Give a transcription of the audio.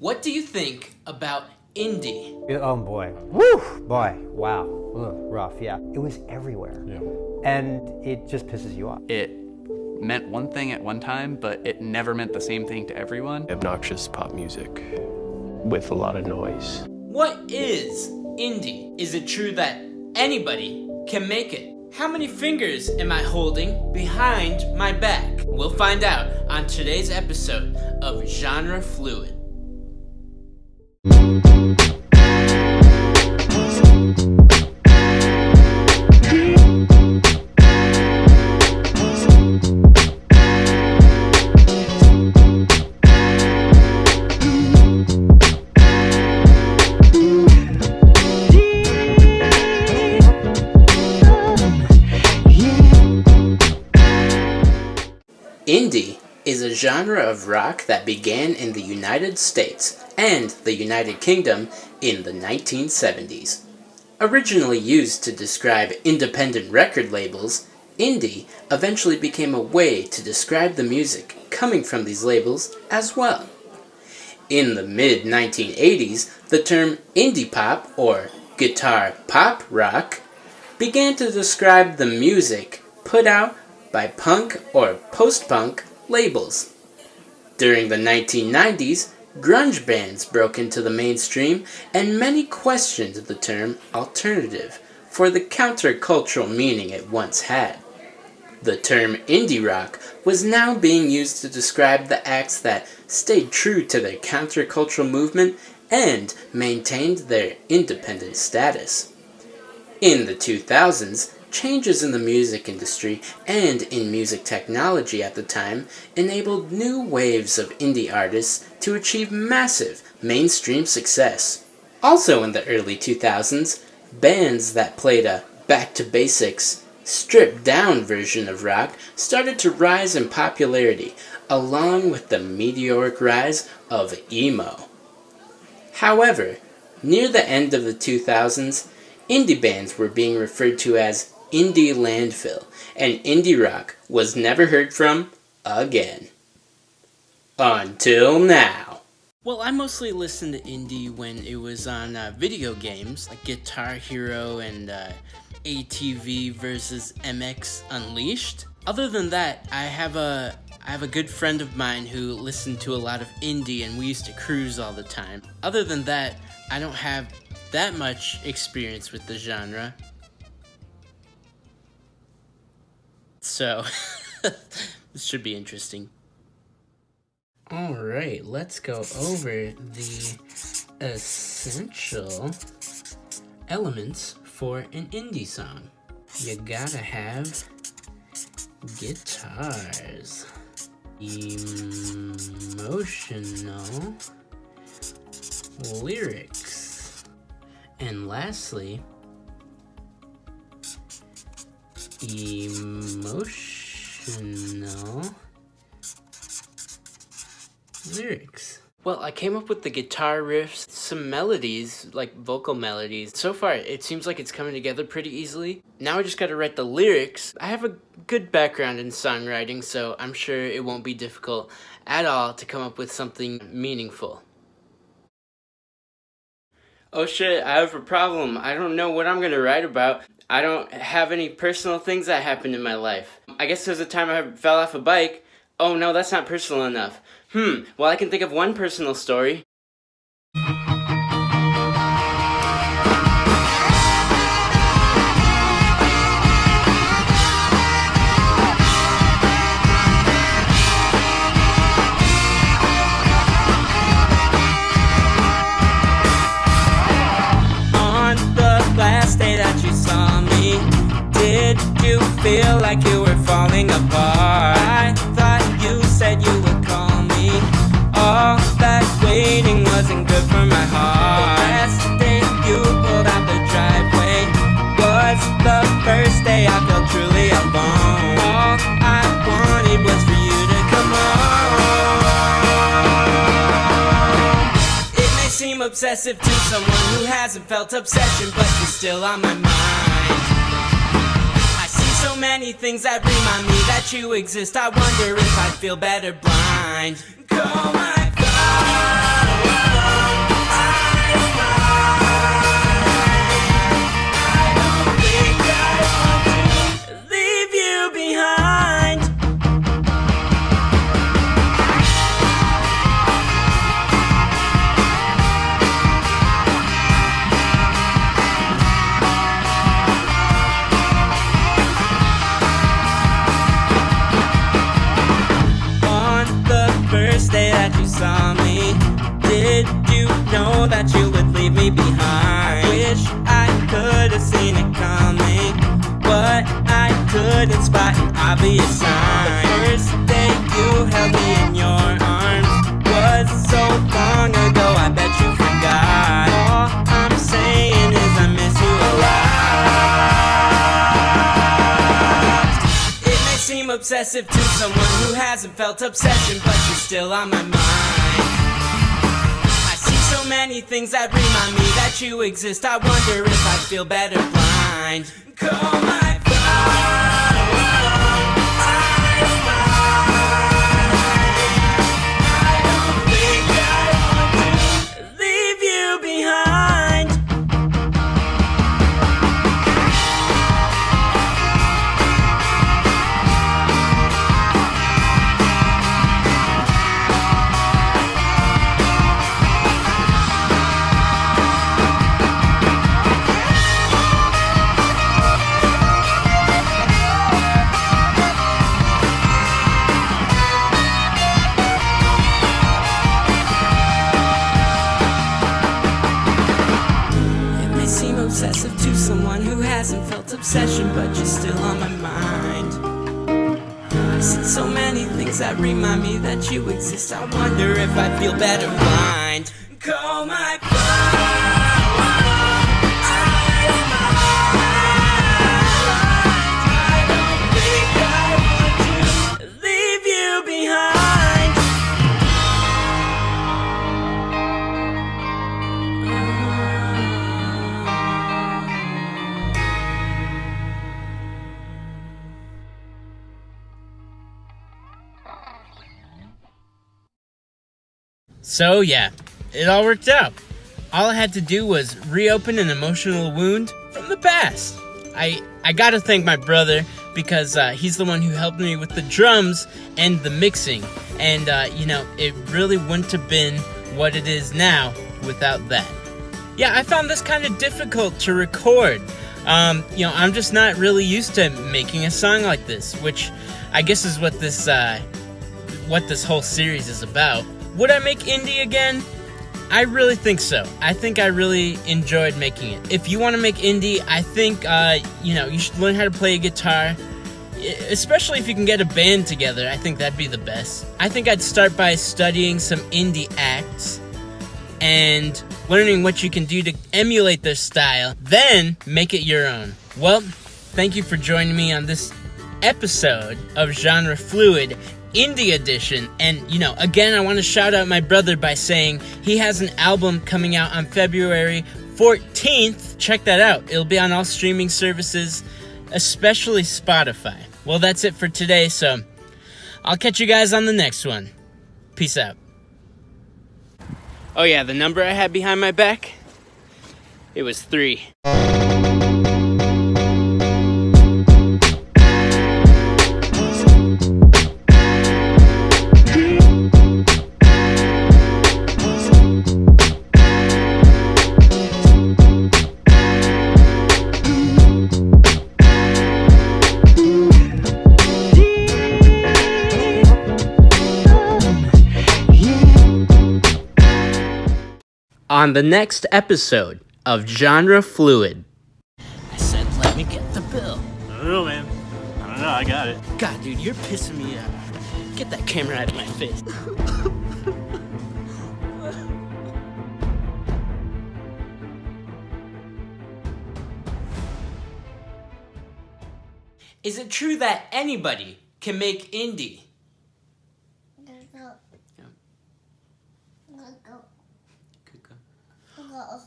What do you think about indie? Oh boy. Woo! Boy. Wow. Ugh, rough, yeah. It was everywhere. Yeah. And it just pisses you off. It meant one thing at one time, but it never meant the same thing to everyone. Obnoxious pop music with a lot of noise. What is indie? Is it true that anybody can make it? How many fingers am I holding behind my back? We'll find out on today's episode of Genre Fluid. Indie is a genre of rock that began in the United States and the United Kingdom in the 1970s. Originally used to describe independent record labels, indie eventually became a way to describe the music coming from these labels as well. In the mid-1980s, the term indie pop, or guitar pop rock, began to describe the music put out by punk or post-punk labels. During the 1990s, grunge bands broke into the mainstream, and many questioned the term alternative for the countercultural meaning it once had. The term indie rock was now being used to describe the acts that stayed true to their countercultural movement and maintained their independent status. In the 2000s, changes in the music industry and in music technology at the time enabled new waves of indie artists to achieve massive mainstream success. Also in the early 2000s, bands that played a back-to-basics, stripped-down version of rock started to rise in popularity, along with the meteoric rise of emo. However, near the end of the 2000s, indie bands were being referred to as indie landfill, and indie rock was never heard from again. Until now. Well, I mostly listened to indie when it was on video games, like Guitar Hero and ATV versus MX Unleashed. Other than that, I have a good friend of mine who listened to a lot of indie, and we used to cruise all the time. Other than that, I don't have that much experience with the genre. So, this should be interesting. Alright, let's go over the essential elements for an indie song. You gotta have guitars, emotional lyrics, and lastly, emotional lyrics. Well, I came up with the guitar riffs, some melodies, like vocal melodies. So far, it seems like it's coming together pretty easily. Now I just gotta write the lyrics. I have a good background in songwriting, so I'm sure it won't be difficult at all to come up with something meaningful. Oh shit, I have a problem. I don't know what I'm gonna write about. I don't have any personal things that happened in my life. I guess there was a time I fell off a bike. Oh no, that's not personal enough. Well, I can think of one personal story. On the last day that you saw me, did you feel like you were falling apart? I thought you said you would call me. All that waiting wasn't good for my heart. The last day you pulled out the driveway was the first day I felt truly alone. All I wanted was for you to come home. It may seem obsessive to someone who hasn't felt obsession, but you're still on my mind. I see so many things that remind me that you exist. I wonder if I'd feel better blind. Oh my God. know that you would leave me behind. I wish I could have seen it coming, but I couldn't spot an obvious sign. The first day you held me in your arms was so long ago, I bet you forgot. All I'm saying is I miss you a lot. It may seem obsessive to someone who hasn't felt obsession, but you're still on my mind. I see so many things that remind me that you exist. I wonder if I feel better blind. Call my obsessive to someone who hasn't felt obsession, but you're still on my mind. I see so many things that remind me that you exist. I wonder if I feel better blind. Call my So yeah, it all worked out. All I had to do was reopen an emotional wound from the past. I gotta thank my brother because he's the one who helped me with the drums and the mixing. And, it really wouldn't have been what it is now without that. Yeah, I found this kind of difficult to record. I'm just not really used to making a song like this, which I guess is what this whole series is about. Would I make indie again? I really think so. I think I really enjoyed making it. If you want to make indie, I think, you should learn how to play a guitar. Especially if you can get a band together, I think that'd be the best. I think I'd start by studying some indie acts and learning what you can do to emulate their style, then make it your own. Well, thank you for joining me on this episode of Genre Fluid Indie Edition. And, again, I want to shout out my brother by saying he has an album coming out on February 14th. Check that out. It'll be on all streaming services, especially Spotify. Well, that's it for today, so I'll catch you guys on the next one. Peace out. Oh yeah, the number I had behind my back? It was 3. On the next episode of Genre Fluid. I said, let me get the bill. I don't know, man. I don't know. I got it. God, dude, you're pissing me off. Get that camera out of my face. Is it true that anybody can make indie? Go. Yeah. Go. Good go. Go.